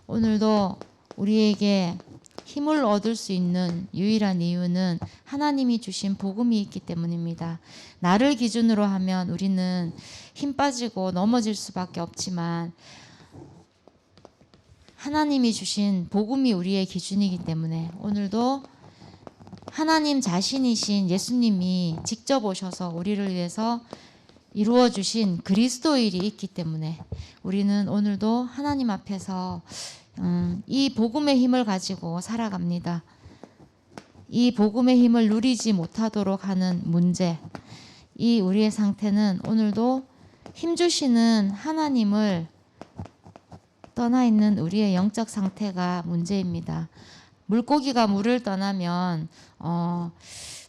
오늘도 우리에게 힘을 얻을 수 있는 유일한 이유는 하나님이 주신 복음이 있기 때문입니다. 나를 기준으로 하면 우리는 힘 빠지고 넘어질 수밖에 없지만 하나님이 주신 복음이 우리의 기준이기 때문에 오늘도 하나님 자신이신 예수님이 직접 오셔서 우리를 위해서 이루어 주신 그리스도의 일이 있기 때문에 우리는 오늘도 하나님 앞에서 이 복음의 힘을 가지고 살아갑니다. 이 복음의 힘을 누리지 못하도록 하는 문제, 이 우리의 상태는 오늘도 힘주시는 하나님을 떠나 있는 우리의 영적 상태가 문제입니다. 물고기가 물을 떠나면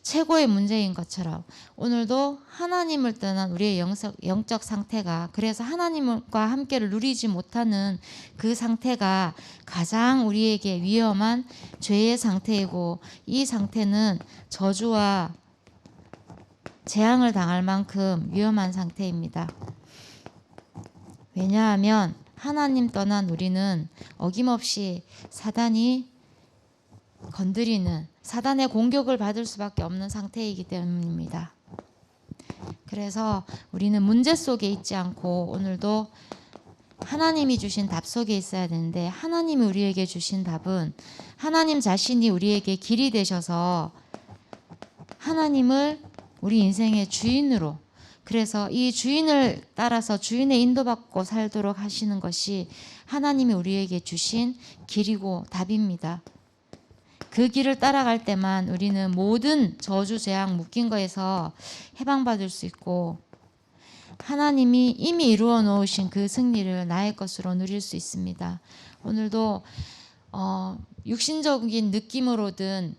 최고의 문제인 것처럼 오늘도 하나님을 떠난 우리의 영적 상태가, 그래서 하나님과 함께를 누리지 못하는 그 상태가 가장 우리에게 위험한 죄의 상태이고, 이 상태는 저주와 재앙을 당할 만큼 위험한 상태입니다. 왜냐하면 하나님 떠난 우리는 어김없이 사단이 건드리는, 사단의 공격을 받을 수밖에 없는 상태이기 때문입니다. 그래서 우리는 문제 속에 있지 않고 오늘도 하나님이 주신 답 속에 있어야 되는데, 하나님이 우리에게 주신 답은 하나님 자신이 우리에게 길이 되셔서 하나님을 우리 인생의 주인으로, 그래서 이 주인을 따라서 주인의 인도받고 살도록 하시는 것이 하나님이 우리에게 주신 길이고 답입니다. 그 길을 따라갈 때만 우리는 모든 저주, 재앙, 묶인 거에서 해방받을 수 있고 하나님이 이미 이루어 놓으신 그 승리를 나의 것으로 누릴 수 있습니다. 오늘도 육신적인 느낌으로든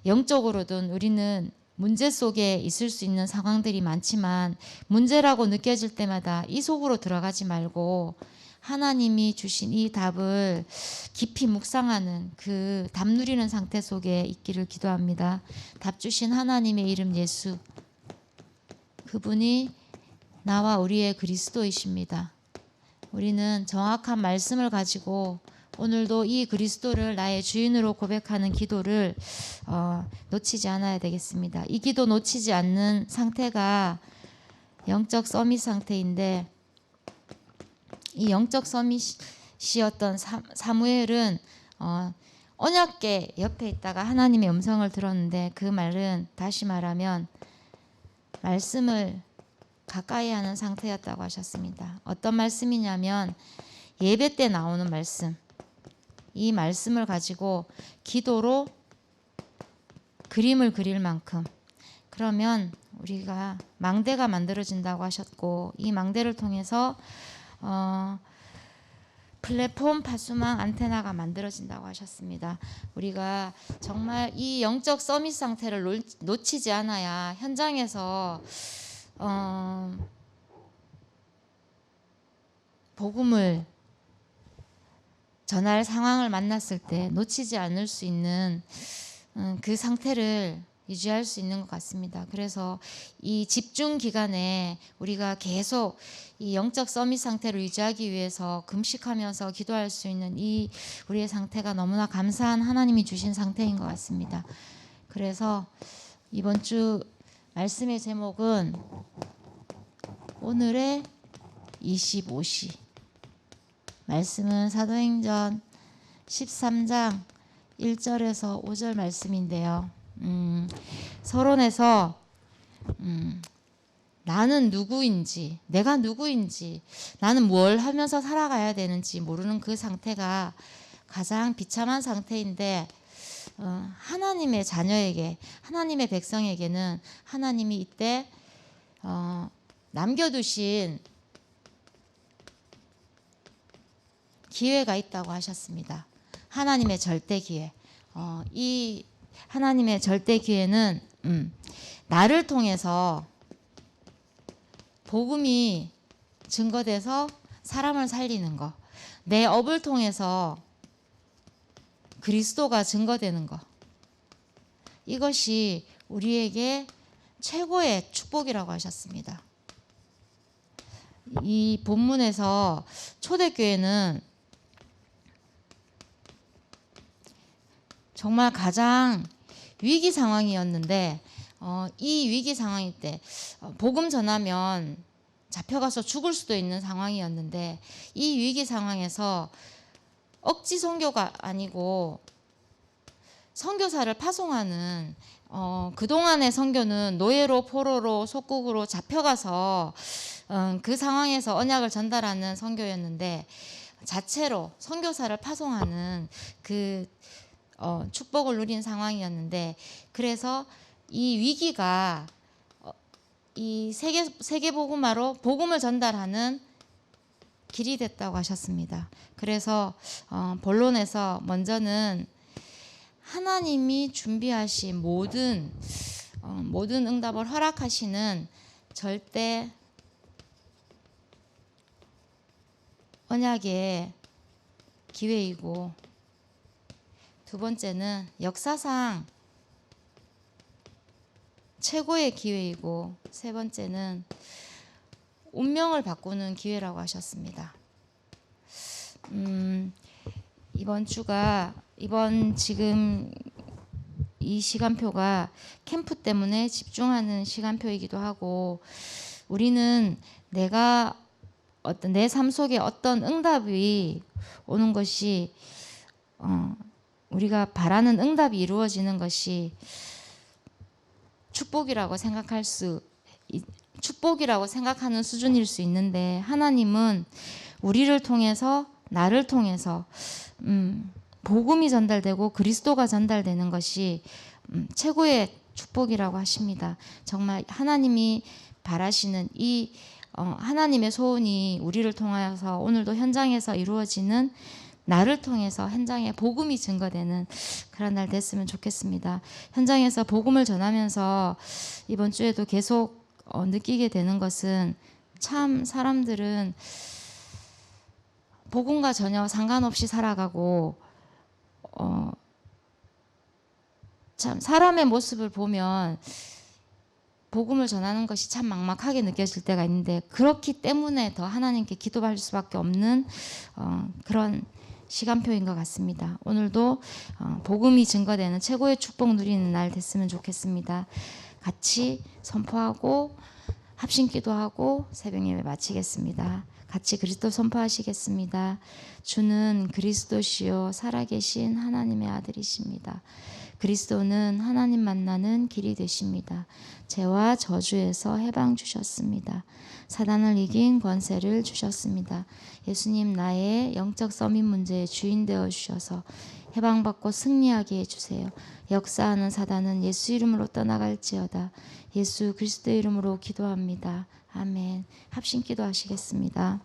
영적으로든 우리는 문제 속에 있을 수 있는 상황들이 많지만, 문제라고 느껴질 때마다 이 속으로 들어가지 말고 하나님이 주신 이 답을 깊이 묵상하는 그 답 누리는 상태 속에 있기를 기도합니다. 답 주신 하나님의 이름 예수, 그분이 나와 우리의 그리스도이십니다. 우리는 정확한 말씀을 가지고 오늘도 이 그리스도를 나의 주인으로 고백하는 기도를 놓치지 않아야 되겠습니다. 이 기도 놓치지 않는 상태가 영적 서밋 상태인데, 이 영적 서밋이었던 사무엘은 언약궤 옆에 있다가 하나님의 음성을 들었는데, 그 말은 다시 말하면 말씀을 가까이 하는 상태였다고 하셨습니다. 어떤 말씀이냐면 예배 때 나오는 말씀, 이 말씀을 가지고 기도로 그림을 그릴 만큼, 그러면 우리가 망대가 만들어진다고 하셨고, 이 망대를 통해서 플랫폼, 파수망, 안테나가 만들어진다고 하셨습니다. 우리가 정말 이 영적 서밋 상태를 놓치지 않아야 현장에서 복음을 전할 상황을 만났을 때 놓치지 않을 수 있는 그 상태를 유지할 수 있는 것 같습니다. 그래서 이 집중 기간에 우리가 계속 이 영적 서밋 상태를 유지하기 위해서 금식하면서 기도할 수 있는 이 우리의 상태가 너무나 감사한 하나님이 주신 상태인 것 같습니다. 그래서 이번 주 말씀의 제목은 오늘의 25시, 말씀은 사도행전 13장 1절에서 5절 말씀인데요. 서론에서 나는 누구인지, 내가 누구인지, 나는 뭘 하면서 살아가야 되는지 모르는 그 상태가 가장 비참한 상태인데, 하나님의 자녀에게, 하나님의 백성에게는 하나님이 이때 남겨두신 기회가 있다고 하셨습니다. 하나님의 절대 기회. 이 하나님의 절대 기회는 나를 통해서 복음이 증거돼서 사람을 살리는 것, 내 업을 통해서 그리스도가 증거되는 것, 이것이 우리에게 최고의 축복이라고 하셨습니다. 이 본문에서 초대교회는 정말 가장 위기 상황이었는데 이 위기 상황일 때 복음 전하면 잡혀가서 죽을 수도 있는 상황이었는데 이 위기 상황에서 억지 선교가 아니고 선교사를 파송하는 그동안의 선교는 노예로 포로로 속국으로 잡혀가서 그 상황에서 언약을 전달하는 선교였는데 자체로 선교사를 파송하는 그 축복을 누린 상황이었는데 그래서 이 위기가 이 세계 복음화로 복음을 전달하는 길이 됐다고 하셨습니다. 그래서 본론에서 먼저는 하나님이 준비하신 모든 응답을 허락하시는 절대 언약의 기회이고, 두 번째는 역사상 최고의 기회이고, 세 번째는 운명을 바꾸는 기회라고 하셨습니다. 이번 지금 이 시간표가 캠프 때문에 집중하는 시간표이기도 하고, 우리는 내 삶 속에 어떤 응답이 오는 것이 우리가 바라는 응답이 이루어지는 것이 축복이라고 생각하는 수준일 수 있는데, 하나님은 우리를 통해서, 나를 통해서 복음이 전달되고 그리스도가 전달되는 것이 최고의 축복이라고 하십니다. 정말 하나님이 바라시는 이 하나님의 소원이 우리를 통하여서 오늘도 현장에서 이루어지는, 나를 통해서 현장에 복음이 증거되는 그런 날 됐으면 좋겠습니다. 현장에서 복음을 전하면서 이번 주에도 계속 느끼게 되는 것은, 참 사람들은 복음과 전혀 상관없이 살아가고 참 사람의 모습을 보면 복음을 전하는 것이 참 막막하게 느껴질 때가 있는데, 그렇기 때문에 더 하나님께 기도할 수밖에 없는 그런 시간표인 것 같습니다. 오늘도 복음이 증거되는 최고의 축복 누리는 날 됐으면 좋겠습니다. 같이 선포하고 합심기도하고 새벽 예배 마치겠습니다. 같이 그리스도 선포하시겠습니다. 주는 그리스도시요 살아계신 하나님의 아들이십니다. 그리스도는 하나님 만나는 길이 되십니다. 죄와 저주에서 해방 주셨습니다. 사단을 이긴 권세를 주셨습니다. 예수님, 나의 영적 서밋 문제의 주인 되어 주셔서 해방받고 승리하게 해주세요. 역사하는 사단은 예수 이름으로 떠나갈지어다. 예수 그리스도 이름으로 기도합니다. 아멘. 합심 기도하시겠습니다.